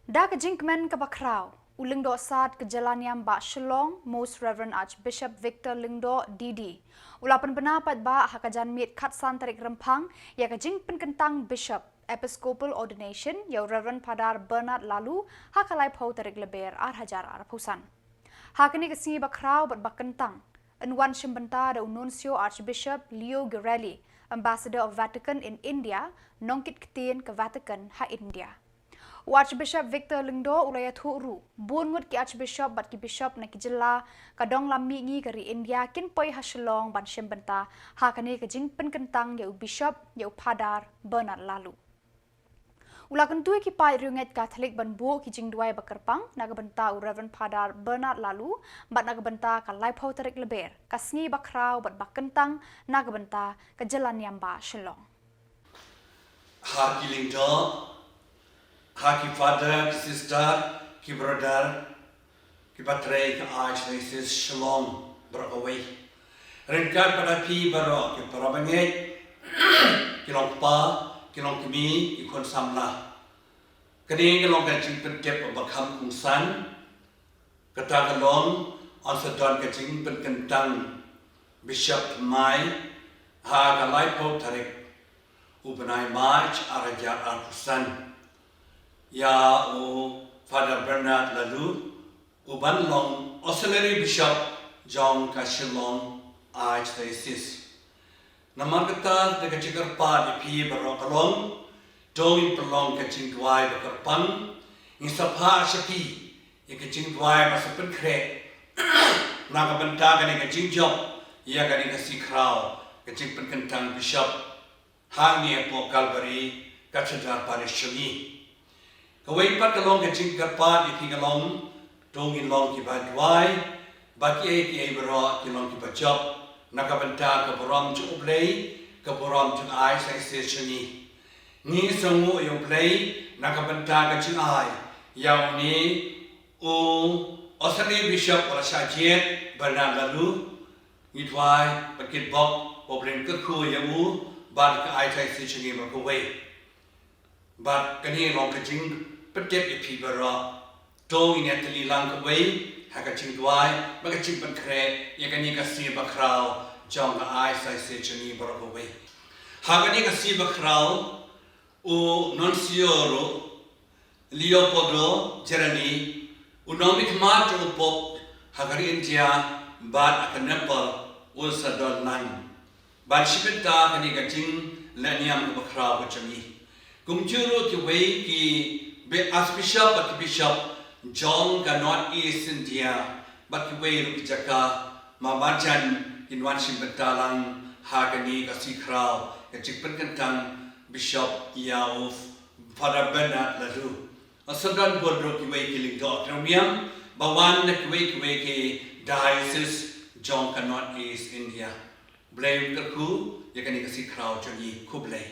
Da kejinkmen kebakrau, uling do saat kejalanian ba Shillong, Most Reverend Archbishop Victor Lingdo DD. Ulapan pendapat ba hakajan mit katsan Tarik rempang, ya kejing penkentang Bishop Episcopal Ordination, ya Reverend Phadar Laloo, hakalai pau Tarik Lber hajar arpusan. Hakini kesini bakrau bat bakentang, enwan shimbenta da Nuncio Archbishop Leo Girelli, Ambassador of Vatican in India, nongkit ketin ke Vatican ha India. Archbishop Victor Lingdo ulaya thuru bungut ki Archbishop bat ki Bishop na Khubor kadong lammi ngi kari India kin poi ha Shillong ban shembenta ha kani kejing penkentang ya Bishop ya Phadar Laloo. Ulakan tu ki pai riunget Catholic ban bu ki jing duai bakerpang nagabenta Reverend Phadar Laloo bat nagabenta ka lai pau Tarik Lber kasngi bakrau bat bakentang nagabenta ka jalan yamba Shillong. Ha ki Lingdo Ki father, ki sister, ki brother, ki Tarik, ki archdiocese Shillong berawai. Ringkat pada pi baro ki parabanget, ki long pa, ki long kemi, ki kon Samla. Kini ki long kacing pentep bakam kungsan, kata kalong on sedon kacing penkentang Bishop Mai, ha kalai pau Tarik, ubenai march arajar arpusan. Ya Phadar Laloo, uban long auxiliary bishop John Shillong archdiocese. Nama kata dekat cikar pa di pi barokalong, dongin pelong kacing duai bakarpang, insapha shapi, kacing duai masapen krek, naga benta kani kacing job, ia kani kasi krau, kacing penkentang bishop, hangi epo Calvary, kacadar parishami. Kawai pat kalong kacing karpat ipi kalong dongin long ki badwai baki ki bro ki long ki bajop nakabenta ka borom chu play ka borom chu ai sai seshani ni songu yo play nakabenta ka chu ai yaw ni o osani bishop wala shajet Laloo ni twai bakit bok obren ka khu yamu bad ka ai sai seshani ba kawai bad kani long kacing Petep ipi bara, dong ini ateli lang kawai, hakacing duai, makacing penkre, ya kani kasih bakrau, jong ka ai sai sejani bara kawai. Hakani kasih bakrau, nuncio Leopoldo Jerani, nomik mat upop, hakari India, bad akan Nepal, sadon nang. Bad shipenta kani kacing laniam bakrau kacami. Kumjuru ki wei ki Archbishop but Bishop John ka North East India but way rupijaka mamajan in one shimbentalang hagani kasikrao kajikpen kentang Bishop Yauf Phadar Laloo asadan bodro ki way killing dog ramiam bawan na ki way ki diocese John ka North East India blame kaku yakani kasikrao joni kublay.